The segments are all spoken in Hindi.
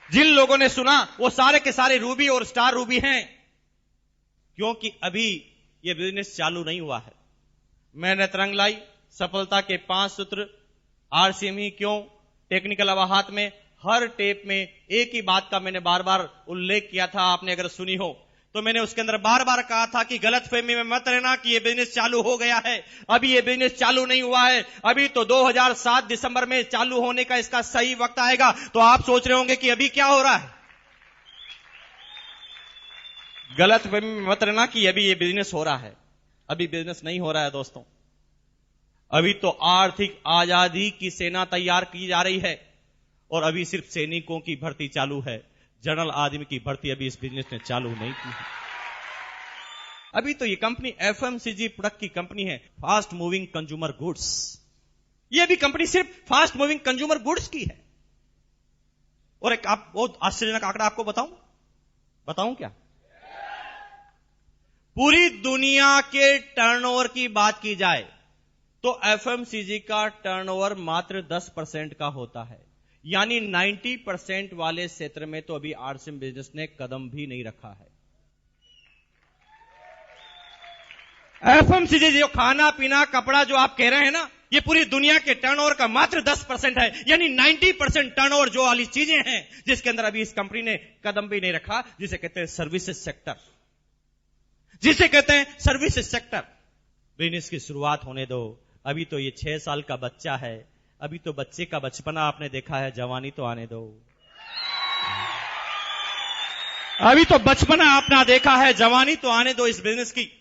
जिन लोगों ने सुना वो सारे के सारे रूबी और स्टार रूबी हैं, क्योंकि अभी ये बिजनेस चालू नहीं हुआ है। मैंने तरंग लाई सफलता के 5 सूत्र, आरसीएम ही क्यों, टेक्निकल अवाहत में, हर टेप में एक ही बात का मैंने बार बार उल्लेख किया था। आपने अगर सुनी हो तो मैंने उसके अंदर बार बार कहा था कि गलतफहमी में मत रहना कि ये बिजनेस चालू हो गया है। अभी ये बिजनेस चालू नहीं हुआ है, अभी तो 2007 दिसंबर में चालू होने का इसका सही वक्त आएगा। तो आप सोच रहे होंगे कि अभी क्या हो रहा है। गलतफहमी में मत रहना कि अभी ये बिजनेस हो रहा है। अभी बिजनेस नहीं हो रहा है दोस्तों। अभी तो आर्थिक आजादी की सेना तैयार की जा रही है और अभी सिर्फ सैनिकों की भर्ती चालू है। जनरल आदमी की भर्ती अभी इस बिजनेस ने चालू नहीं की है। अभी तो ये कंपनी एफएमसीजी प्रोडक्ट की कंपनी है, फास्ट मूविंग कंज्यूमर गुड्स। ये भी कंपनी सिर्फ फास्ट मूविंग कंज्यूमर गुड्स की है। और एक आप बहुत आश्चर्यजनक आंकड़ा आपको बताऊं क्या? पूरी दुनिया के टर्नओवर की बात की जाए तो एफएमसीजी का टर्नओवर मात्र 10% का होता है। यानी 90% वाले क्षेत्र में तो अभी आरसीएम बिजनेस ने कदम भी नहीं रखा है। एफएमसीजी जो खाना पीना कपड़ा जो आप कह रहे हैं ना, ये पूरी दुनिया के टर्नओवर का मात्र 10% है। यानी 90% टर्नओवर जो वाली चीजें हैं जिसके अंदर अभी इस कंपनी ने कदम भी नहीं रखा, जिसे कहते हैं सर्विसेज सेक्टर, जिसे कहते हैं सर्विसेज सेक्टर। बिजनेस की शुरुआत होने दो। अभी तो ये 6 साल का बच्चा है, अभी तो बच्चे का बचपना आपने देखा है, जवानी तो आने दो। अभी तो बचपना आपने देखा है, जवानी तो आने दो इस बिजनेस की।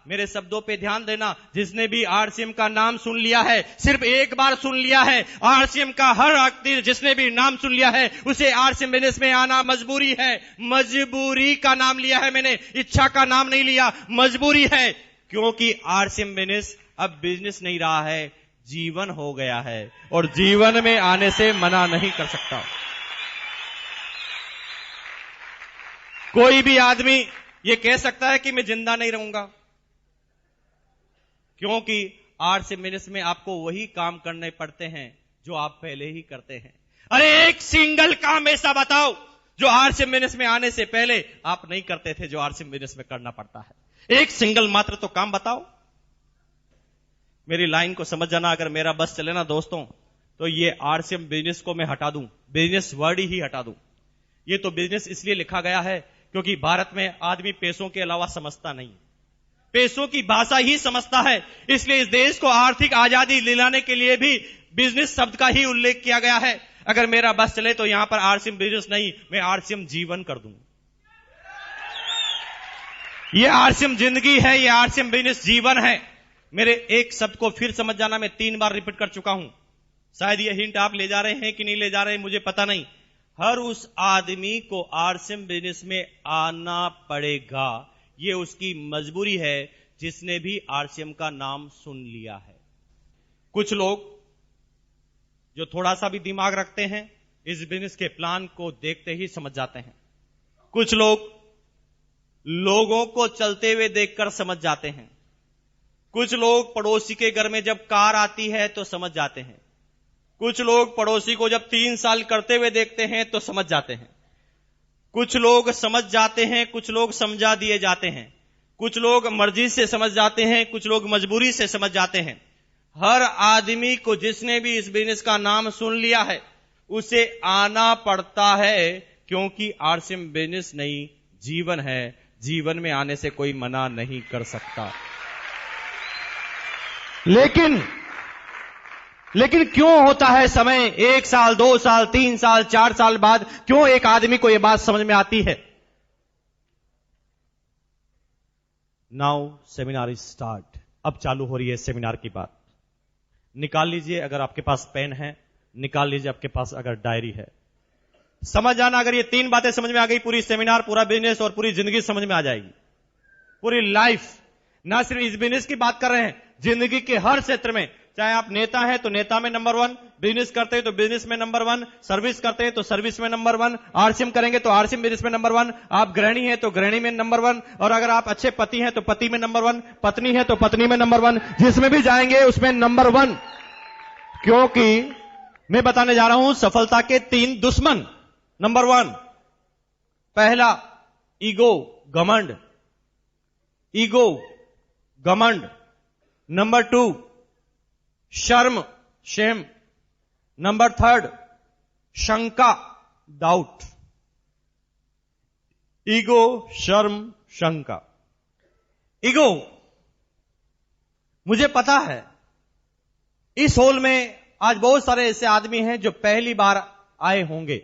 मेरे शब्दों पे ध्यान देना। जिसने भी आरसीएम का नाम सुन लिया है, सिर्फ एक बार सुन लिया है, आरसीएम का हर व्यक्ति जिसने भी नाम सुन लिया है उसे आरसीएम बिजनेस में आना मजबूरी है। मजबूरी का नाम लिया है मैंने, इच्छा का नाम नहीं लिया, मजबूरी है। क्योंकि आरसीएम बिजनेस अब बिजनेस नहीं रहा है, जीवन हो गया है और जीवन में आने से मना नहीं कर सकता। कोई भी आदमी ये कह सकता है कि मैं जिंदा नहीं रहूंगा, क्योंकि आरसीएम बिजनेस में आपको वही काम करने पड़ते हैं जो आप पहले ही करते हैं। अरे एक सिंगल काम ऐसा बताओ जो आरसीएम बिजनेस में आने से पहले आप नहीं करते थे, जो आरसीएम बिजनेस में करना पड़ता है। एक सिंगल मात्र तो काम बताओ। मेरी लाइन को समझ जाना। अगर मेरा बस चले ना दोस्तों, तो ये आरसीएम बिजनेस को मैं हटा दूं, बिजनेस वर्ड ही हटा दूं। ये तो बिजनेस इसलिए लिखा गया है क्योंकि भारत में आदमी पैसों के अलावा समझता नहीं, पैसों की भाषा ही समझता है। इसलिए इस देश को आर्थिक आजादी दिलाने के लिए भी बिजनेस शब्द का ही उल्लेख किया गया है। अगर मेरा बस चले तो यहां पर आरसीएम बिजनेस नहीं, मैं आरसीएम जीवन कर दूं। ये आरसीएम जिंदगी है, ये आरसीएम बिजनेस जीवन है। मेरे एक शब्द को फिर समझ जाना, मैं 3 बार रिपीट कर चुका हूं। शायद ये हिंट आप ले जा रहे हैं कि नहीं ले जा रहे हैं मुझे पता नहीं। हर उस आदमी को आरसीएम बिजनेस में आना पड़ेगा, ये उसकी मजबूरी है जिसने भी आरसीएम का नाम सुन लिया है। कुछ लोग जो थोड़ा सा भी दिमाग रखते हैं इस बिजनेस के प्लान को देखते ही समझ जाते हैं। कुछ लोग लोगों को चलते हुए देखकर समझ जाते हैं। कुछ लोग पड़ोसी के घर में जब कार आती है तो समझ जाते हैं। कुछ लोग पड़ोसी को जब 3 साल करते हुए देखते हैं तो समझ जाते हैं। कुछ लोग समझ जाते हैं, कुछ लोग समझा दिए जाते हैं। कुछ लोग मर्जी से समझ जाते हैं, कुछ लोग मजबूरी से समझ जाते हैं। हर आदमी को जिसने भी इस बिजनेस का नाम सुन लिया है उसे आना पड़ता है, क्योंकि आरसीएम बिजनेस नहीं जीवन है। जीवन में आने से कोई मना नहीं कर सकता। लेकिन क्यों होता है समय 1 साल, 2 साल, 3 साल, 4 साल बाद क्यों एक आदमी को यह बात समझ में आती है? Now seminar is start. अब चालू हो रही है सेमिनार की बात। निकाल लीजिए अगर आपके पास पेन है, निकाल लीजिए आपके पास अगर डायरी है। समझ जाना, अगर ये 3 बातें समझ में आ गई, पूरी सेमिनार, पूरा बिजनेस और पूरी जिंदगी समझ में आ जाएगी। पूरी लाइफ, ना सिर्फ इस बिजनेस की बात कर रहे हैं, जिंदगी के हर क्षेत्र में। चाहे आप नेता हैं तो नेता में नंबर 1, बिजनेस करते हैं तो बिजनेस में नंबर 1, सर्विस करते हैं तो सर्विस में नंबर 1, आरसीएम करेंगे तो आरसीएम बिजनेस में नंबर 1, आप गृहिणी हैं तो गृहिणी में नंबर 1, और अगर आप अच्छे पति हैं तो पति में नंबर 1, पत्नी है तो पत्नी में नंबर 1, जिसमें भी जाएंगे उसमें नंबर 1। क्योंकि मैं बताने जा रहा हूं सफलता के 3 दुश्मन। नंबर 1, पहला ईगो, घमंड, ईगो, घमंड। नंबर 2, शर्म, शेम। नंबर 3, शंका, डाउट। ईगो, शर्म, शंका। ईगो, मुझे पता है इस हॉल में आज बहुत सारे ऐसे आदमी हैं जो पहली बार आए होंगे,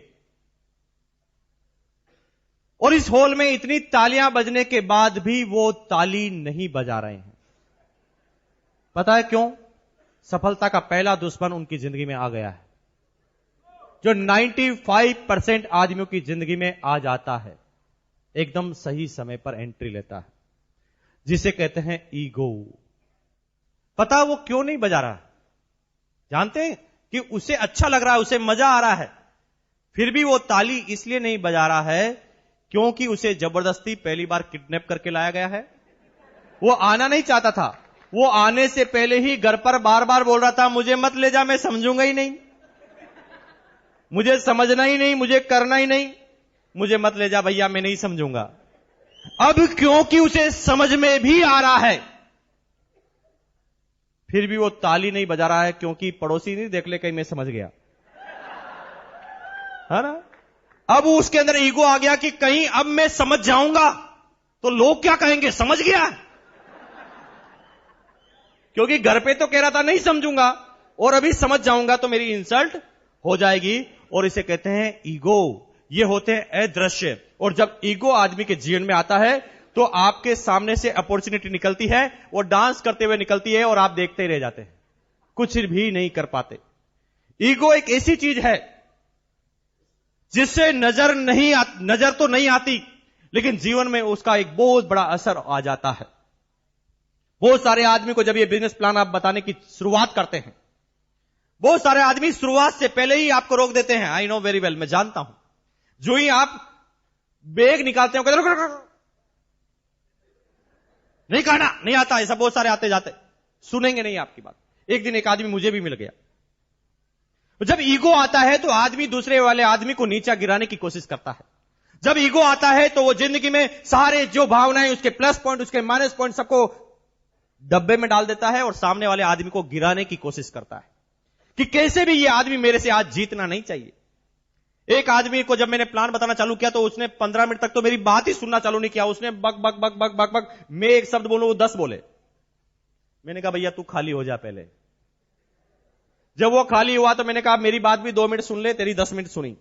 और इस हॉल में इतनी तालियां बजने के बाद भी वो ताली नहीं बजा रहे हैं। पता है क्यों? सफलता का पहला दुश्मन उनकी जिंदगी में आ गया है, जो 95% आदमियों की जिंदगी में आ जाता है, एकदम सही समय पर एंट्री लेता है, जिसे कहते हैं ईगो। पता वो क्यों नहीं बजा रहा? जानते हैं कि उसे अच्छा लग रहा है, उसे मजा आ रहा है, फिर भी वो ताली इसलिए नहीं बजा रहा है क्योंकि उसे जबरदस्ती पहली बार किडनैप करके लाया गया है। वो आना नहीं चाहता था, वो आने से पहले ही घर पर बार बार बोल रहा था, मुझे मत ले जा, मैं समझूंगा ही नहीं, मुझे समझना ही नहीं, मुझे करना ही नहीं, मुझे मत ले जा भैया, मैं नहीं समझूंगा। अब क्योंकि उसे समझ में भी आ रहा है, फिर भी वो ताली नहीं बजा रहा है, क्योंकि पड़ोसी नहीं देख ले कहीं मैं समझ गया, है ना। अब उसके अंदर ईगो आ गया कि कहीं अब मैं समझ जाऊंगा तो लोग क्या कहेंगे, समझ गया। क्योंकि घर पे तो कह रहा था नहीं समझूंगा, और अभी समझ जाऊंगा तो मेरी इंसल्ट हो जाएगी, और इसे कहते हैं ईगो। ये होते हैं अदृश्य, और जब ईगो आदमी के जीवन में आता है तो आपके सामने से अपॉर्चुनिटी निकलती है, वो डांस करते हुए निकलती है, और आप देखते ही रह जाते हैं, कुछ भी नहीं कर पाते। ईगो एक ऐसी चीज है जिससे नजर तो नहीं आती, लेकिन जीवन में उसका एक बहुत बड़ा असर आ जाता है। बहुत सारे आदमी को जब ये बिजनेस प्लान आप बताने की शुरुआत करते हैं, बहुत सारे आदमी शुरुआत से पहले ही आपको रोक देते हैं। आई नो वेरी वेल, मैं जानता हूं। जो ही आप बैग निकालते हो, कहते नहीं कहना, नहीं आता, ऐसा बहुत सारे आते जाते, सुनेंगे नहीं आपकी बात। एक दिन एक आदमी मुझे भी मिल गया। जब ईगो आता है तो आदमी दूसरे वाले आदमी को नीचा गिराने की कोशिश करता है। जब ईगो आता है तो वो जिंदगी में सारे जो भावनाएं, उसके प्लस पॉइंट, उसके माइनस पॉइंट, सबको डब्बे में डाल देता है और सामने वाले आदमी को गिराने की कोशिश करता है कि कैसे भी ये आदमी मेरे से आज जीतना नहीं चाहिए। एक आदमी को जब मैंने प्लान बताना चालू किया तो उसने 15 मिनट तक तो मेरी बात ही सुनना चालू नहीं किया। उसने बक बक बक बक बक बक, मैं एक शब्द बोलूं वो 10 बोले। मैंने कहा भैया तू खाली हो जा पहले। जब वो खाली हुआ तो मैंने कहा मेरी बात भी 2 मिनट सुन ले, तेरी 10 मिनट सुनी।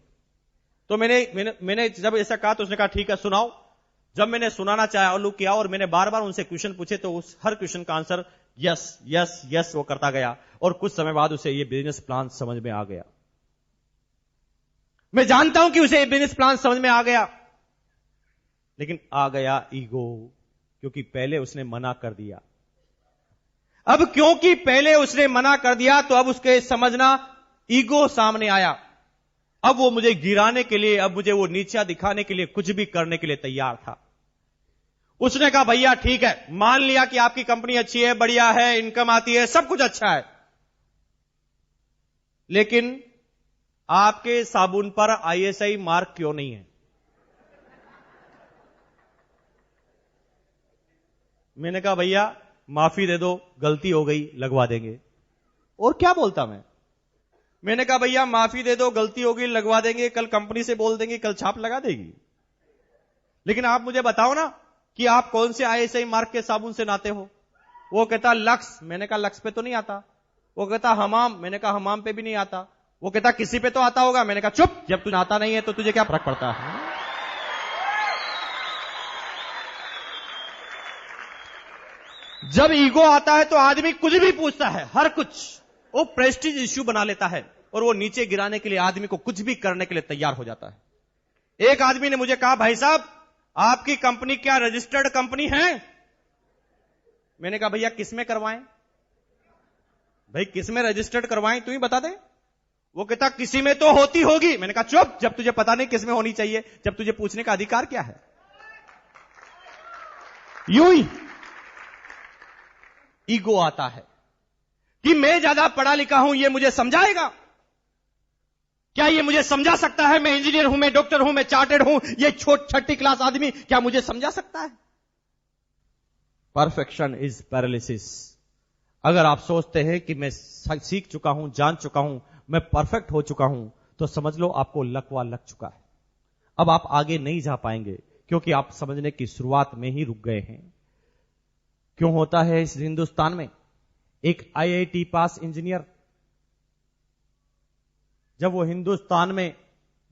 तो मैंने जब ऐसा कहा तो उसने कहा ठीक है सुनाओ। जब मैंने सुनाना चालू किया और मैंने बार बार उनसे क्वेश्चन पूछे तो उस हर क्वेश्चन का आंसर यस यस यस वो करता गया, और कुछ समय बाद उसे ये बिजनेस प्लान समझ में आ गया। मैं जानता हूं कि उसे ये बिजनेस प्लान समझ में आ गया, लेकिन आ गया ईगो, क्योंकि पहले उसने मना कर दिया। अब क्योंकि पहले उसने मना कर दिया तो अब उसके समझना ईगो सामने आया। अब वो मुझे गिराने के लिए, अब मुझे वो नीचा दिखाने के लिए कुछ भी करने के लिए तैयार था। उसने कहा भैया ठीक है, मान लिया कि आपकी कंपनी अच्छी है, बढ़िया है, इनकम आती है, सब कुछ अच्छा है, लेकिन आपके साबुन पर ISI मार्क क्यों नहीं है? मैंने कहा भैया माफी दे दो, गलती हो गई, लगवा देंगे। और क्या बोलता मैंने कहा भैया माफी दे दो, गलती हो गई, लगवा देंगे, कल कंपनी से बोल देंगे, कल छाप लगा देगी। लेकिन आप मुझे बताओ ना कि आप कौन से ISI मार्क के साबुन से नहाते हो? वो कहता लक्स। मैंने कहा लक्स पे तो नहीं आता। वो कहता हमाम। मैंने कहा हमाम पे भी नहीं आता। वो कहता किसी पे तो आता होगा। मैंने कहा चुप, जब तू नहाता नहीं है तो तुझे क्या फर्क पड़ता है? जब ईगो आता है तो आदमी कुछ भी पूछता है, हर कुछ वो प्रेस्टीज इश्यू बना लेता है, और वो नीचे गिराने के लिए आदमी को कुछ भी करने के लिए तैयार हो जाता है। एक आदमी ने मुझे कहा भाई साहब आपकी कंपनी क्या रजिस्टर्ड कंपनी है? मैंने कहा भैया किसमें करवाएं? भाई किसमें रजिस्टर्ड करवाएं, तू ही बता दे। वो कहता किसी में तो होती होगी। मैंने कहा चुप, जब तुझे पता नहीं किसमें होनी चाहिए, जब तुझे पूछने का अधिकार क्या है? यूं ही ईगो आता है कि मैं ज्यादा पढ़ा लिखा हूं, ये मुझे समझाएगा। क्या ये मुझे समझा सकता है? मैं इंजीनियर हूं, मैं डॉक्टर हूं, मैं चार्टेड हूं, ये छठी क्लास आदमी क्या मुझे समझा सकता है? Perfection is paralysis. अगर आप सोचते हैं कि मैं सीख चुका हूं, जान चुका हूं, मैं परफेक्ट हो चुका हूं, तो समझ लो आपको लकवा लग चुका है। अब आप आगे नहीं जा पाएंगे, क्योंकि आप समझने की शुरुआत में ही रुक गए हैं। क्यों होता है इस हिंदुस्तान में? एक आईआईटी पास इंजीनियर जब वो हिंदुस्तान में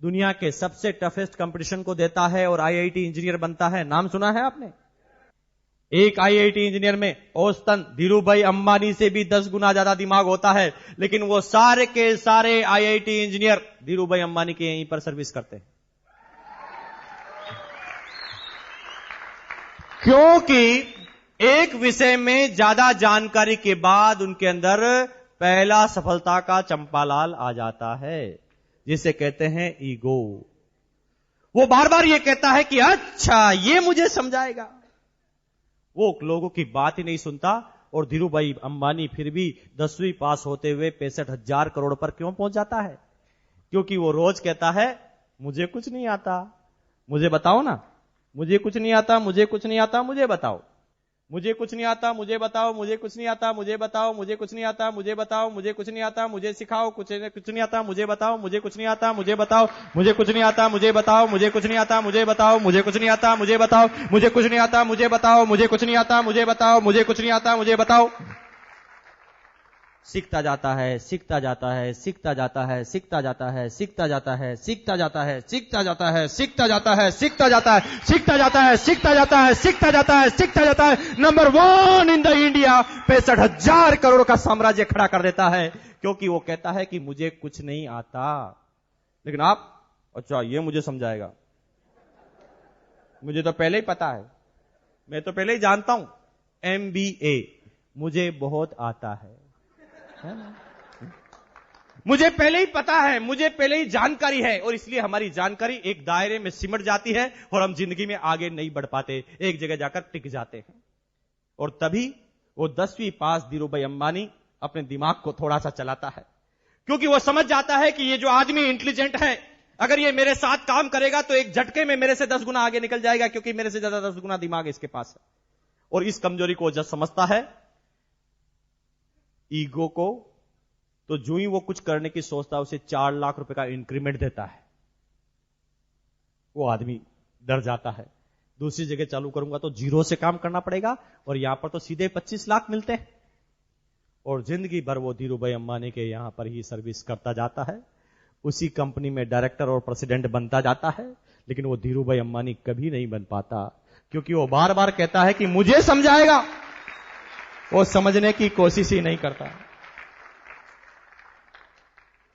दुनिया के सबसे टफेस्ट कंपटीशन को देता है और आईआईटी इंजीनियर बनता है, नाम सुना है आपने? एक आईआईटी इंजीनियर में औसतन धीरूभाई अंबानी से भी 10 गुना ज्यादा दिमाग होता है, लेकिन वो सारे के सारे आईआईटी इंजीनियर धीरूभाई अंबानी के यहीं पर सर्विस करते हैं। क्योंकि एक विषय में ज्यादा जानकारी के बाद उनके अंदर पहला सफलता का चंपालाल आ जाता है, जिसे कहते हैं ईगो। वो बार बार ये कहता है कि अच्छा ये मुझे समझाएगा। वो लोगों की बात ही नहीं सुनता, और धीरूभाई अंबानी फिर भी 10वीं पास होते हुए 65,000 करोड़ पर क्यों पहुंच जाता है? क्योंकि वो रोज कहता है मुझे कुछ नहीं आता, मुझे बताओ ना, मुझे कुछ नहीं आता, मुझे कुछ नहीं आता, मुझे बताओ, मुझे कुछ नहीं आता, मुझे बताओ, मुझे कुछ नहीं आता, मुझे बताओ, मुझे कुछ नहीं आता, मुझे बताओ, मुझे कुछ नहीं आता, मुझे सिखाओ, कुछ नहीं आता, मुझे बताओ, मुझे कुछ नहीं आता, मुझे बताओ, मुझे कुछ नहीं आता, मुझे बताओ, मुझे कुछ नहीं आता, मुझे बताओ, मुझे कुछ नहीं आता, मुझे बताओ, मुझे कुछ नहीं आता, मुझे बताओ, मुझे कुछ नहीं आता, मुझे बताओ, मुझे कुछ नहीं आता, मुझे बताओ। सीखता जाता है, सीखता जाता है, सीखता जाता है, सीखता जाता है, सीखता जाता है, सीखता जाता है, सीखता जाता है, सीखता जाता है, सीखता जाता है, सीखता जाता है, सीखता जाता है, सीखता जाता है, सीखता जाता है। Number 1 in the India 65,000 crore का साम्राज्य खड़ा कर देता है, क्योंकि वो कहता है कि मुझे कुछ नहीं आता। लेकिन आप, अच्छा ये मुझे समझाएगा, मुझे तो पहले ही पता है, मैं तो पहले ही जानता हूं, MBA मुझे बहुत आता है मुझे पहले ही पता है, मुझे पहले ही जानकारी है, और इसलिए हमारी जानकारी एक दायरे में सिमट जाती है और हम जिंदगी में आगे नहीं बढ़ पाते, एक जगह जाकर टिक जाते हैं। और तभी वो 10वीं पास धीरूभाई अंबानी अपने दिमाग को थोड़ा सा चलाता है, क्योंकि वो समझ जाता है कि ये जो आदमी इंटेलिजेंट है, अगर ये मेरे साथ काम करेगा तो एक झटके में मेरे से 10 गुना आगे निकल जाएगा, क्योंकि मेरे से ज्यादा 10 गुना दिमाग इसके पास है। और इस कमजोरी को जब समझता है, ईगो को, तो जो ही वो कुछ करने की सोचता है उसे 4 लाख रुपए का इंक्रीमेंट देता है। वो आदमी डर जाता है, दूसरी जगह चालू करूंगा तो 0 से काम करना पड़ेगा, और यहां पर तो सीधे 25 लाख मिलते हैं। और जिंदगी भर वो धीरूभाई अंबानी के यहां पर ही सर्विस करता जाता है, उसी कंपनी में डायरेक्टर और प्रेसिडेंट बनता जाता है, लेकिन वो धीरूभाई अंबानी कभी नहीं बन पाता, क्योंकि वो बार बार कहता है कि मुझे समझाएगा, वो समझने की कोशिश ही नहीं करता।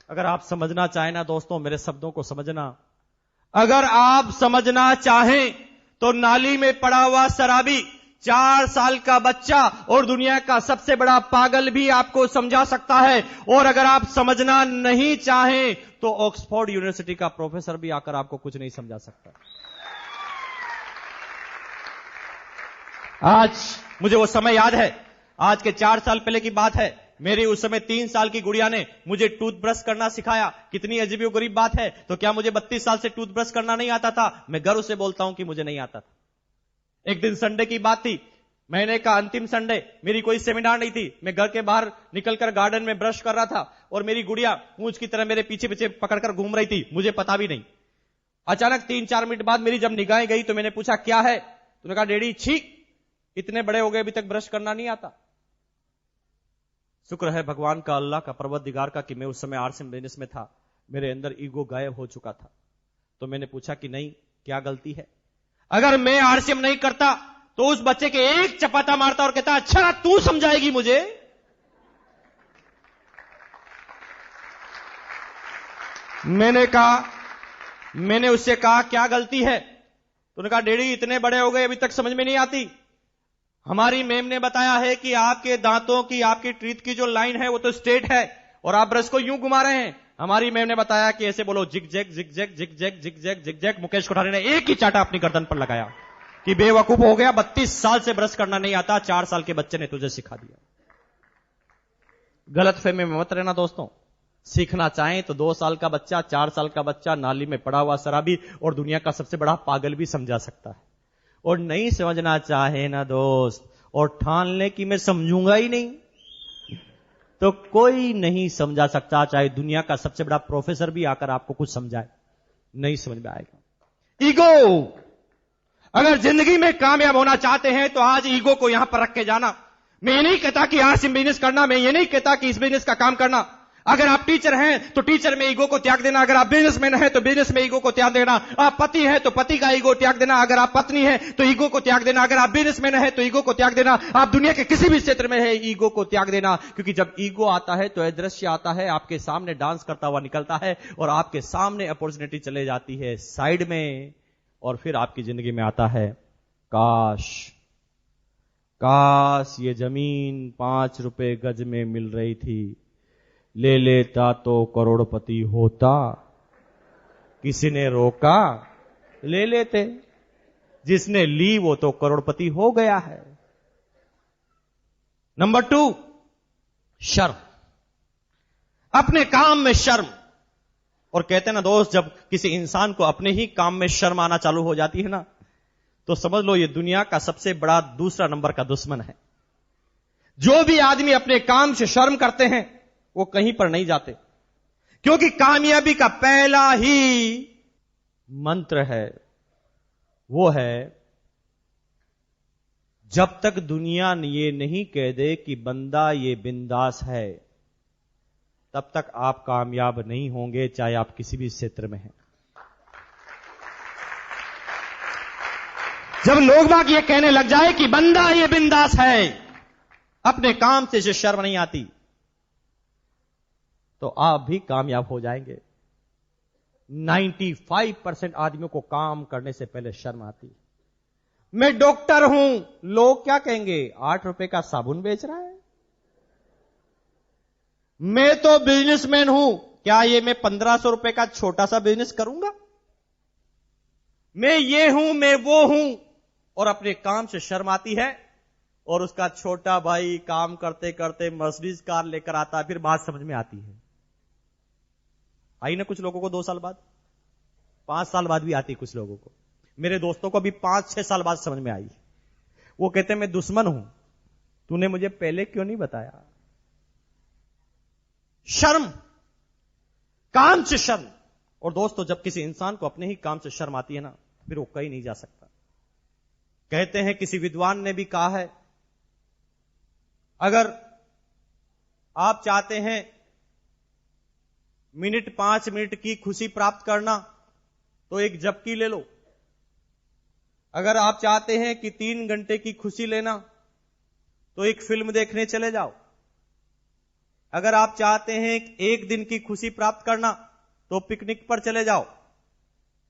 अगर आप समझना चाहें ना दोस्तों, मेरे शब्दों को समझना, अगर आप समझना चाहें तो नाली में पड़ा हुआ शराबी, 4 साल का बच्चा और दुनिया का सबसे बड़ा पागल भी आपको समझा सकता है। और अगर आप समझना नहीं चाहें तो ऑक्सफोर्ड यूनिवर्सिटी का प्रोफेसर भी आकर आपको कुछ नहीं समझा सकता। आज मुझे वो समय याद है, आज के 4 साल पहले की बात है, मेरी उस समय 3 साल की गुड़िया ने मुझे टूथब्रश करना सिखाया। कितनी अजीब गरीब बात है। तो क्या मुझे 32 साल से टूथब्रश करना नहीं आता था? मैं गर्व से बोलता हूं कि मुझे नहीं आता था। एक दिन संडे की बात थी, महीने का अंतिम संडे, मेरी कोई सेमिनार नहीं थी, मैं घर के बाहर निकलकर गार्डन में ब्रश कर रहा था और मेरी गुड़िया पूंछ की तरह मेरे पीछे पीछे पकड़कर घूम रही थी, मुझे पता भी नहीं। अचानक 3-4 मिनट बाद मेरी जब निगाहें गई तो मैंने पूछा क्या है? तूने कहा डैडी छी, इतने बड़े हो गए अभी तक ब्रश करना नहीं आता। शुक्र है भगवान का, अल्लाह का, परवरदिगार का कि मैं उस समय आरसीएम बिजनेस में था, मेरे अंदर ईगो गायब हो चुका था। तो मैंने पूछा कि नहीं, क्या गलती है? अगर मैं आरसीएम नहीं करता तो उस बच्चे के एक चपाटा मारता और कहता अच्छा तू समझाएगी मुझे। मैंने उससे कहा क्या गलती है? तो उन्होंने कहा डैडी इतने बड़े हो गए अभी तक समझ में नहीं आती। हमारी मैम ने बताया है कि आपके दांतों की, आपकी टीथ की जो लाइन है वो तो स्ट्रेट है और आप ब्रश को यूं घुमा रहे हैं। हमारी मैम ने बताया कि ऐसे बोलो zig zag zig zag zig zag zig zag zig zag. Mukesh Kothari ने एक ही चाटा अपनी गर्दन पर लगाया कि बेवकूफ हो गया, 32 साल से ब्रश करना नहीं आता, 4 साल के बच्चे ने तुझे सिखा दिया। गलत फहमी में मत रहना दोस्तों। सीखना चाहें तो 2 साल का बच्चा, 4 साल का बच्चा नाली में पड़ा हुआ शराबी और दुनिया का सबसे बड़ा पागल भी समझा सकता है। और नहीं समझना चाहे ना दोस्त, और ठान ले कि मैं समझूंगा ही नहीं, तो कोई नहीं समझा सकता, चाहे दुनिया का सबसे बड़ा प्रोफेसर भी आकर आपको कुछ समझाए, नहीं समझ में आएगा। ईगो, अगर जिंदगी में कामयाब होना चाहते हैं तो आज ईगो को यहां पर रख के जाना। मैं ये नहीं कहता कि आरसीएम बिजनेस करना, मैं ये नहीं कहता कि इस बिजनेस का काम करना। अगर आप टीचर हैं तो टीचर में ईगो को त्याग देना, अगर आप बिजनेसमैन हैं तो बिजनेस में ईगो को त्याग देना, आप पति हैं तो पति का ईगो त्याग देना, अगर आप पत्नी हैं तो ईगो को त्याग देना, अगर आप बिजनेसमैन हैं तो ईगो को त्याग देना, आप दुनिया के किसी भी क्षेत्र में है ईगो को त्याग देना। क्योंकि जब ईगो आता है तो अदृश्य आता है, आपके सामने डांस करता हुआ निकलता है और आपके सामने अपॉर्चुनिटी चले जाती है साइड में, और फिर आपकी जिंदगी में आता है काश ये जमीन 5 रुपए गज में मिल रही थी, ले लेता तो करोड़पति होता, किसी ने रोका, ले लेते, जिसने ली वो तो करोड़पति हो गया है। नंबर 2, शर्म, अपने काम में शर्म। और कहते हैं ना दोस्त, जब किसी इंसान को अपने ही काम में शर्म आना चालू हो जाती है ना, तो समझ लो ये दुनिया का सबसे बड़ा दूसरा नंबर का दुश्मन है। जो भी आदमी अपने काम से शर्म करते हैं वो कहीं पर नहीं जाते, क्योंकि कामयाबी का पहला ही मंत्र है, वो है जब तक दुनिया ये नहीं कह दे कि बंदा ये बिंदास है, तब तक आप कामयाब नहीं होंगे, चाहे आप किसी भी क्षेत्र में हैं। जब लोग बाग ये कहने लग जाए कि बंदा ये बिंदास है, अपने काम से जो शर्म नहीं आती, तो आप भी कामयाब हो जाएंगे। 95% आदमियों को काम करने से पहले शर्म आती। मैं डॉक्टर हूं, लोग क्या कहेंगे, 8 रुपए का साबुन बेच रहा है। मैं तो बिजनेसमैन हूं, क्या ये मैं 1500 रुपए का छोटा सा बिजनेस करूंगा। मैं ये हूं, मैं वो हूं, और अपने काम से शर्म आती है, और उसका छोटा भाई काम करते करते मर्सिडीज कार लेकर आता है, फिर बात समझ में आती है। आई ना कुछ लोगों को 2 साल बाद, 5 साल बाद भी आती कुछ लोगों को। मेरे दोस्तों को भी 5-6 साल बाद समझ में आई। वो कहते मैं दुश्मन हूं, तूने मुझे पहले क्यों नहीं बताया। शर्म, काम से शर्म। और दोस्तों, जब किसी इंसान को अपने ही काम से शर्म आती है ना, फिर वो कहीं नहीं जा सकता। कहते हैं, किसी विद्वान ने भी कहा है, अगर आप चाहते हैं 5 मिनट की खुशी प्राप्त करना तो एक झपकी ले लो। अगर आप चाहते हैं कि 3 घंटे की खुशी लेना तो एक फिल्म देखने चले जाओ। अगर आप चाहते हैं 1 दिन की खुशी प्राप्त करना तो पिकनिक पर चले जाओ।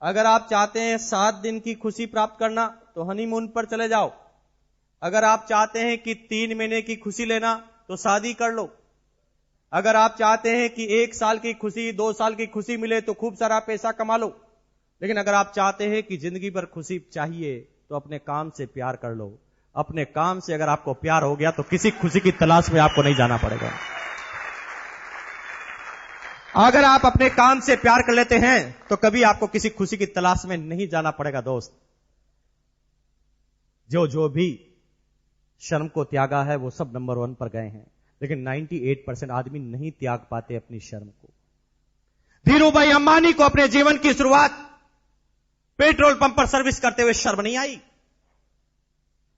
अगर आप चाहते हैं 7 दिन की खुशी प्राप्त करना तो हनीमून पर चले जाओ। अगर आप चाहते हैं कि 3 महीने की खुशी लेना तो शादी कर लो। अगर आप चाहते हैं कि 1 साल की खुशी, 2 साल की खुशी मिले तो खूब सारा पैसा कमा लो। लेकिन अगर आप चाहते हैं कि जिंदगी भर खुशी चाहिए तो अपने काम से प्यार कर लो। अपने काम से अगर आपको प्यार हो गया तो किसी खुशी की तलाश में आपको नहीं जाना पड़ेगा। अगर आप अपने काम से प्यार कर लेते हैं तो कभी आपको किसी खुशी की तलाश में नहीं जाना पड़ेगा। दोस्त, जो भी शर्म को त्यागा है वो सब नंबर 1 पर गए हैं, लेकिन 98% आदमी नहीं त्याग पाते अपनी शर्म को। धीरूभाई अंबानी को अपने जीवन की शुरुआत पेट्रोल पंप पर सर्विस करते हुए शर्म नहीं आई।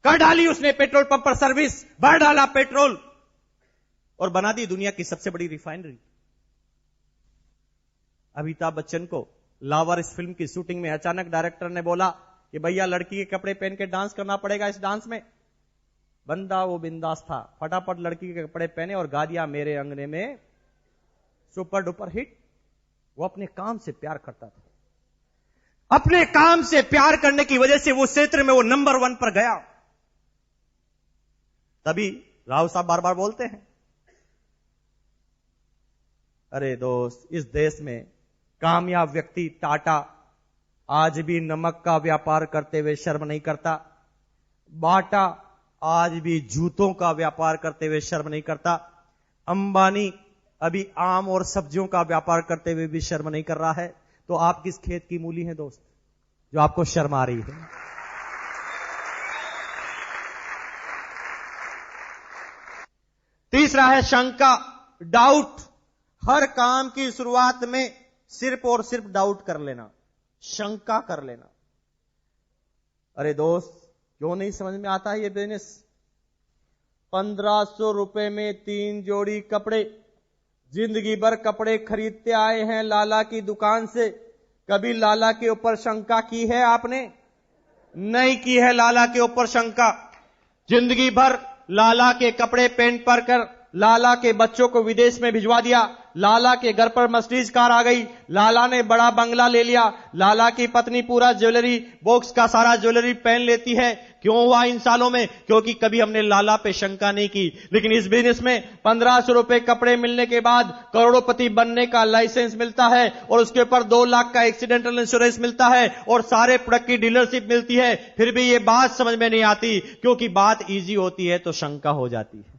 कर डाली उसने पेट्रोल पंप पर सर्विस, भर डाला पेट्रोल और बना दी दुनिया की सबसे बड़ी रिफाइनरी। अमिताभ बच्चन को लावारिस फिल्म की शूटिंग में अचानक डायरेक्टर ने बोला कि भैया लड़की के कपड़े पहन के डांस करना पड़ेगा इस डांस में। बंदा वो बिंदास था, फटाफट लड़की के कपड़े पहने और गा दिया मेरे अंगने में, सुपर डुपर हिट। वो अपने काम से प्यार करता था। अपने काम से प्यार करने की वजह से वो क्षेत्र में वो नंबर 1 पर गया। तभी राव साहब बार बार बोलते हैं, अरे दोस्त, इस देश में कामयाब व्यक्ति टाटा आज भी नमक का व्यापार करते हुए शर्म नहीं करता। बाटा आज भी जूतों का व्यापार करते हुए शर्म नहीं करता। अंबानी अभी आम और सब्जियों का व्यापार करते हुए भी शर्म नहीं कर रहा है, तो आप किस खेत की मूली हैं दोस्त, जो आपको शर्म आ रही है? तीसरा है शंका, डाउट। हर काम की शुरुआत में सिर्फ और सिर्फ डाउट कर लेना, शंका कर लेना। अरे दोस्त, क्यों नहीं समझ में आता है ये बिजनेस? 1500 रुपए में 3 जोड़ी कपड़े, जिंदगी भर कपड़े खरीदते आए हैं लाला की दुकान से। कभी लाला के ऊपर शंका की है आपने? नहीं की है लाला के ऊपर शंका। जिंदगी भर लाला के कपड़े पहन पर कर लाला के बच्चों को विदेश में भिजवा दिया। लाला के घर पर मर्सिडीज कार आ गई, लाला ने बड़ा बंगला ले लिया, लाला की पत्नी पूरा ज्वेलरी बॉक्स का सारा ज्वेलरी पहन लेती है। क्यों हुआ इन सालों में? क्योंकि कभी हमने लाला पे शंका नहीं की। लेकिन इस बिजनेस में 1500 रुपए कपड़े मिलने के बाद करोड़पति बनने का लाइसेंस मिलता है, और उसके ऊपर 2 लाख का एक्सीडेंटल इंश्योरेंस मिलता है, और सारे प्रोडक्ट की डीलरशिप मिलती है। फिर भी ये बात समझ में नहीं आती, क्योंकि बात इजी होती है तो शंका हो जाती है।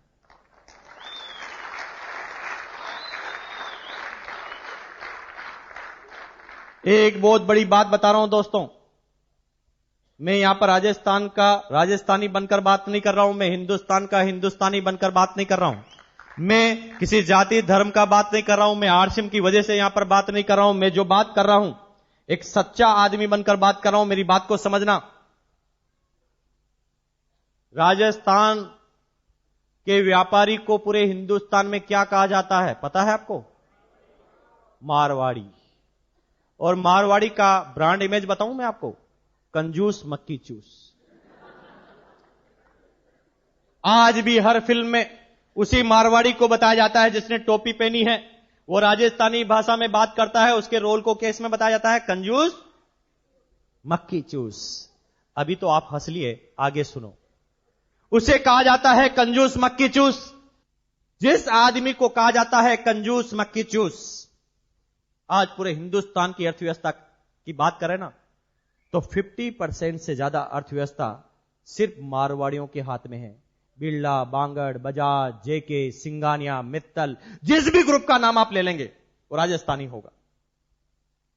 एक बहुत बड़ी बात बता रहा हूं दोस्तों, मैं यहां पर राजस्थान का राजस्थानी बनकर बात नहीं कर रहा हूं, मैं हिंदुस्तान का हिंदुस्तानी बनकर बात नहीं कर रहा हूं, मैं किसी जाति धर्म का बात नहीं कर रहा हूं, मैं आरसीएम की वजह से यहां पर बात नहीं कर रहा हूं। मैं जो बात कर रहा हूं एक सच्चा आदमी बनकर बात कर रहा हूं, मेरी बात को समझना। राजस्थान के व्यापारी को पूरे हिंदुस्तान में क्या कहा जाता है पता है आपको? मारवाड़ी। और मारवाड़ी का ब्रांड इमेज बताऊं मैं आपको? कंजूस मक्की चूस। आज भी हर फिल्म में उसी मारवाड़ी को बताया जाता है जिसने टोपी पहनी है, वो राजस्थानी भाषा में बात करता है, उसके रोल को केस में बताया जाता है कंजूस मक्की चूस। अभी तो आप हंस लिए, आगे सुनो। उसे कहा जाता है कंजूस मक्की चूस। जिस आदमी को कहा जाता है कंजूस मक्की चूस, आज पूरे हिंदुस्तान की अर्थव्यवस्था की बात करें ना, तो 50% से ज्यादा अर्थव्यवस्था सिर्फ मारवाड़ियों के हाथ में है। बिरला, बांगड़, बजाज, जेके, सिंगानिया, मित्तल, जिस भी ग्रुप का नाम आप ले लेंगे वो राजस्थानी होगा।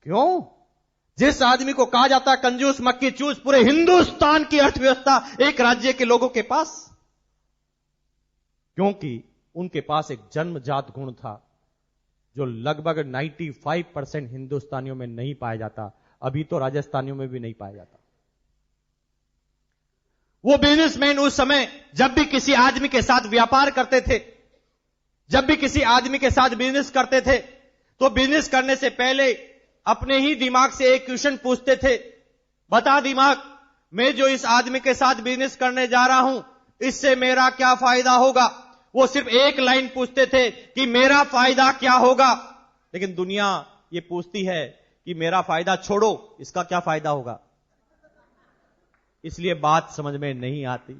क्यों? जिस आदमी को कहा जाता है कंजूस मक्की चूस, पूरे हिंदुस्तान की अर्थव्यवस्था एक राज्य के लोगों के पास, क्योंकि उनके पास एक जन्मजात गुण था जो लगभग 95% हिंदुस्तानियों में नहीं पाया जाता, अभी तो राजस्थानियों में भी नहीं पाया जाता। वो बिजनेसमैन उस समय जब भी किसी आदमी के साथ व्यापार करते थे, जब भी किसी आदमी के साथ बिजनेस करते थे, तो बिजनेस करने से पहले अपने ही दिमाग से एक क्वेश्चन पूछते थे, बता दिमाग, मैं जो इस आदमी के साथ बिजनेस करने जा रहा हूं, इससे मेरा क्या फायदा होगा? वो सिर्फ एक लाइन पूछते थे कि मेरा फायदा क्या होगा। लेकिन दुनिया ये पूछती है कि मेरा फायदा छोड़ो, इसका क्या फायदा होगा? इसलिए बात समझ में नहीं आती।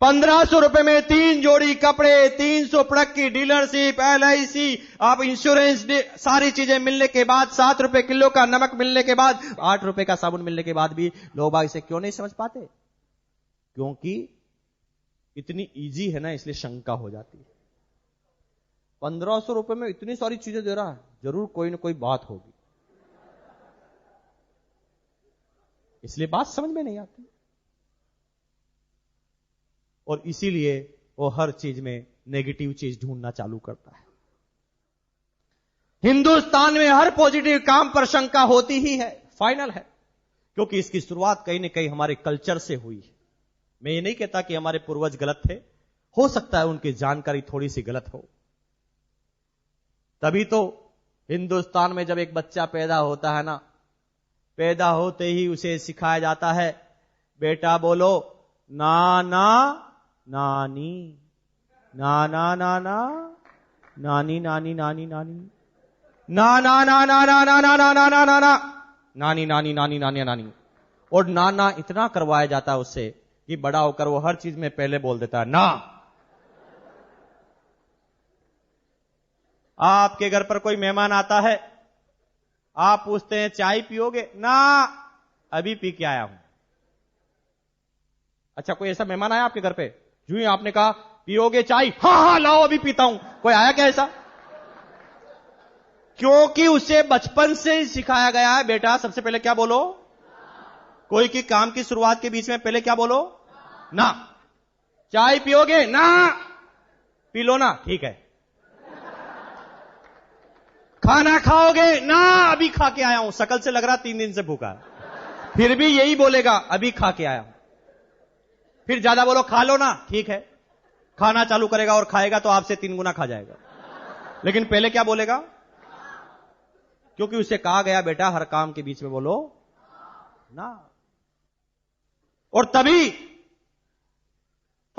1500 रुपए में 3 जोड़ी कपड़े, 300 प्रोडक्ट की डीलरशिप, LIC, आप इंश्योरेंस, सारी चीजें मिलने के बाद, 7 रुपए किलो का नमक मिलने के बाद, 8 रुपए का साबुन मिलने के बाद भी लोग इसे क्यों नहीं समझ पाते? क्योंकि इतनी इजी है ना, इसलिए शंका हो जाती है। 1500 रुपए में इतनी सारी चीजें दे रहा है, जरूर कोई ना कोई बात होगी, इसलिए बात समझ में नहीं आती। और इसीलिए वो हर चीज में नेगेटिव चीज ढूंढना चालू करता है। हिंदुस्तान में हर पॉजिटिव काम पर शंका होती ही है, फाइनल है, क्योंकि इसकी शुरुआत कहीं ना कहीं हमारे कल्चर से हुई है। मैं ये नहीं कहता कि हमारे पूर्वज गलत थे, हो सकता है उनकी जानकारी थोड़ी सी गलत हो। तभी तो हिंदुस्तान में जब एक बच्चा पैदा होता है ना, पैदा होते ही उसे सिखाया जाता है, बेटा बोलो नाना नानी, नाना नाना, नानी नानी नानी नानी, नाना नाना नाना नाना नाना नाना, नानी नानी नानी नानी नानी। और नाना इतना करवाया जाता है उससे कि बड़ा होकर वो हर चीज में पहले बोल देता है ना। आपके घर पर कोई मेहमान आता है, आप पूछते हैं चाय पियोगे? ना, अभी पी के आया हूं। अच्छा, कोई ऐसा मेहमान आया आपके घर पे, जो ही आपने कहा पियोगे चाय? हाँ हाँ लाओ अभी पीता हूं। कोई आया क्या ऐसा? क्योंकि उसे बचपन से ही सिखाया गया है, बेटा सबसे पहले क्या बोलो? कोई की काम की शुरुआत के बीच में पहले क्या बोलो? ना। चाय पियोगे? ना। पी लो ना, ठीक है। खाना खाओगे? ना, अभी खा के आया हूं, शकल से लग रहा 3 दिन से भूखा है। फिर भी यही बोलेगा, अभी खा के आया हूं। फिर ज्यादा बोलो, खा लो ना, ठीक है। खाना चालू करेगा और खाएगा तो आपसे 3 गुना खा जाएगा, लेकिन पहले क्या बोलेगा? क्योंकि उसे कहा गया बेटा हर काम के बीच में बोलो ना। और तभी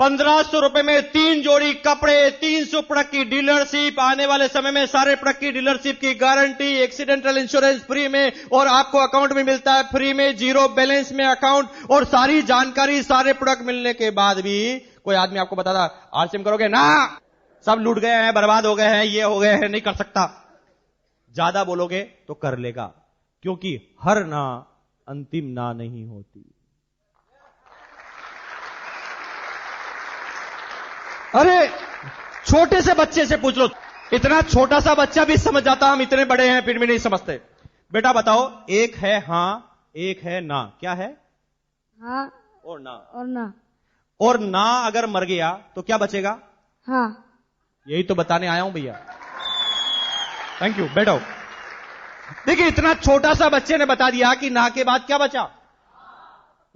1500 रुपए में 3 जोड़ी कपड़े, 300 प्रोडक्ट की डीलरशिप, आने वाले समय में सारे प्रोडक्ट की डीलरशिप की गारंटी, एक्सीडेंटल इंश्योरेंस फ्री में, और आपको अकाउंट में मिलता है फ्री में, 0 बैलेंस में अकाउंट, और सारी जानकारी, सारे प्रोडक्ट मिलने के बाद भी कोई आदमी आपको बताता आरसीएम करोगे? ना, सब लूट गए हैं, बर्बाद हो गए हैं, ये हो गए हैं, नहीं कर सकता। ज्यादा बोलोगे तो कर लेगा, क्योंकि हर ना अंतिम ना नहीं होती। अरे छोटे से बच्चे से पूछ लो, इतना छोटा सा बच्चा भी समझ जाता, हम इतने बड़े हैं फिर भी नहीं समझते। बेटा बताओ, एक है हां, एक है ना, क्या है? हाँ और ना। और ना। और ना अगर मर गया तो क्या बचेगा? हाँ। यही तो बताने आया हूं भैया। थैंक यू, बैठो। देखिए, इतना छोटा सा बच्चे ने बता दिया कि ना के बाद क्या बचा,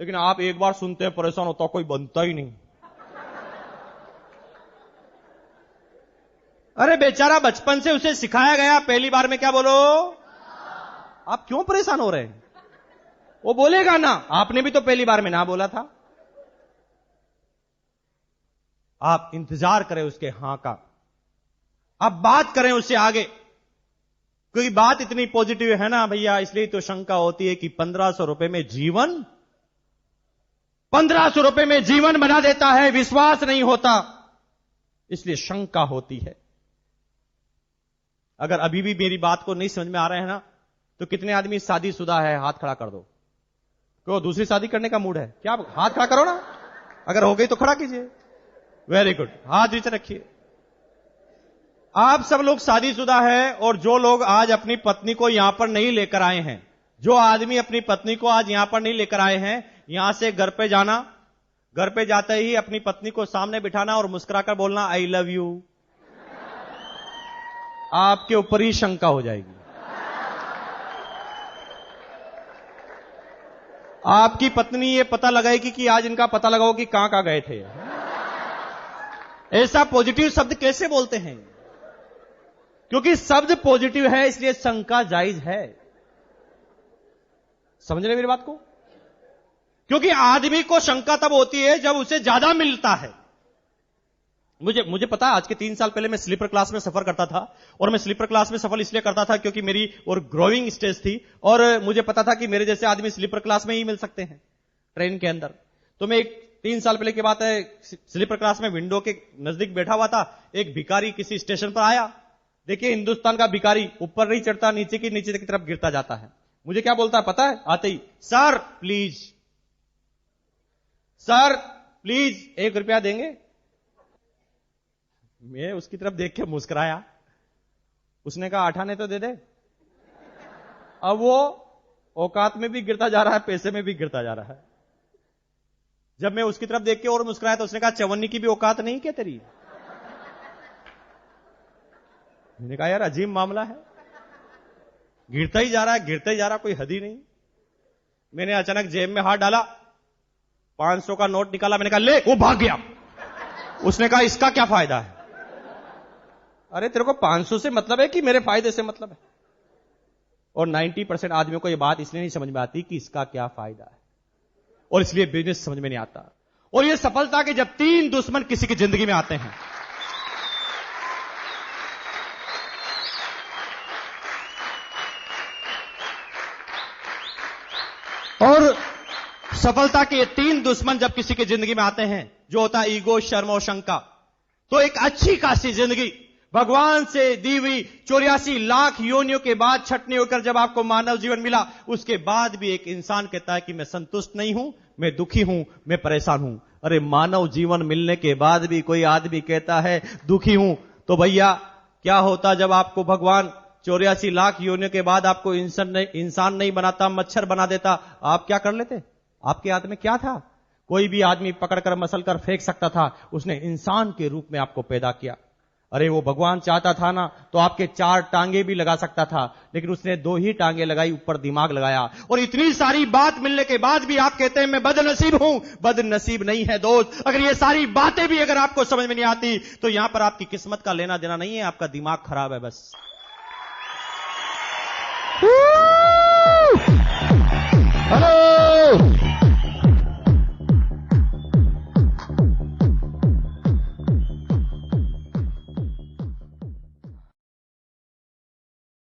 लेकिन आप एक बार सुनते हैं परेशान होता, कोई बनता ही नहीं। अरे बेचारा बचपन से उसे सिखाया गया, पहली बार में क्या बोलो? आप क्यों परेशान हो रहे हैं? वो बोलेगा ना, आपने भी तो पहली बार में ना बोला था। आप इंतजार करें उसके हां का, आप बात करें उससे आगे, क्योंकि बात इतनी पॉजिटिव है ना भैया, इसलिए तो शंका होती है कि 1500 रुपए में जीवन, 1500 रुपए में जीवन बना देता है, विश्वास नहीं होता, इसलिए शंका होती है। अगर अभी भी मेरी बात को नहीं समझ में आ रहे हैं ना, तो कितने आदमी शादीशुदा है, हाथ खड़ा कर दो। क्यों, दूसरी शादी करने का मूड है क्या? हाथ खड़ा करो ना, अगर हो गई तो खड़ा कीजिए। वेरी गुड, हाथ नीचे रखिए। आप सब लोग शादीशुदा है, और जो लोग आज अपनी पत्नी को यहां पर नहीं लेकर आए हैं, जो आदमी अपनी पत्नी को आज यहां पर नहीं लेकर आए हैं, यहां से घर पे जाना, घर पे जाते ही अपनी पत्नी को सामने बिठाना और मुस्कुराकर बोलना आई लव यू। आपके ऊपर ही शंका हो जाएगी। आपकी पत्नी ये पता लगाएगी कि आज इनका पता लगाओ कि कहां गए थे। ऐसा पॉजिटिव शब्द कैसे बोलते हैं? क्योंकि शब्द पॉजिटिव है, इसलिए शंका जायज है। समझ रहे मेरी बात को? क्योंकि आदमी को शंका तब होती है जब उसे ज्यादा मिलता है। मुझे पता है, आज के 3 साल पहले मैं स्लीपर क्लास में सफर करता था, और मैं स्लीपर क्लास में सफर इसलिए करता था क्योंकि मेरी और ग्रोइंग स्टेज थी, और मुझे पता था कि मेरे जैसे आदमी स्लीपर क्लास में ही मिल सकते हैं ट्रेन के अंदर। तो मैं 3 साल पहले की बात है, स्लीपर क्लास में विंडो के नजदीक बैठा हुआ था, एक भिखारी किसी स्टेशन पर आया। देखिए, हिंदुस्तान का भिखारी ऊपर नहीं चढ़ता, नीचे की तरफ गिरता जाता है। मुझे क्या बोलता है पता है? आते ही, सर प्लीज, सर प्लीज 1 रुपया देंगे? मैं उसकी तरफ देख के मुस्कुराया। उसने कहा 8 आने तो दे दे। अब वो औकात में भी गिरता जा रहा है, पैसे में भी गिरता जा रहा है। जब मैं उसकी तरफ देख के और मुस्कुराया तो उसने कहा 54 की भी औकात नहीं क्या तेरी? मैंने कहा यार अजीब मामला है, गिरता ही जा रहा है, गिरता ही जा रहा, कोई हद ही नहीं। मैंने अचानक जेब में हाथ डाला, 500 का नोट निकाला, मैंने कहा ले, वो भाग गया। उसने कहा इसका क्या फायदा है? अरे तेरे को 500 से मतलब है कि मेरे फायदे से मतलब है? और 90% आदमियों को यह बात इसलिए नहीं समझ में आती कि इसका क्या फायदा है, और इसलिए बिजनेस समझ में नहीं आता। और यह सफलता के जब 3 दुश्मन किसी की जिंदगी में आते हैं, और सफलता के 3 दुश्मन जब किसी की जिंदगी में आते हैं, जो होता है ईगो, शर्म और शंका, तो एक अच्छी खासी जिंदगी भगवान से दी हुई 84 लाख योनियों के बाद छटनी होकर जब आपको मानव जीवन मिला, उसके बाद भी एक इंसान कहता है कि मैं संतुष्ट नहीं हूं, मैं दुखी हूं, मैं परेशान हूं। अरे मानव जीवन मिलने के बाद भी कोई आदमी कहता है दुखी हूं, तो भैया क्या होता जब आपको भगवान 84 लाख योनियों के बाद आपको इंसान नहीं बनाता, मच्छर बना देता, आप क्या कर लेते? आपके हाथ में क्या था? कोई भी आदमी पकड़कर मसल कर फेंक सकता था। उसने इंसान के रूप में आपको पैदा किया। अरे वो भगवान चाहता था ना तो आपके 4 टांगे भी लगा सकता था, लेकिन उसने 2 ही टांगे लगाई, ऊपर दिमाग लगाया। और इतनी सारी बात मिलने के बाद भी आप कहते हैं मैं बदनसीब हूं। बदनसीब नहीं है दोस्त। अगर ये सारी बातें भी अगर आपको समझ में नहीं आती तो यहां पर आपकी किस्मत का लेना देना नहीं है, आपका दिमाग खराब है बस।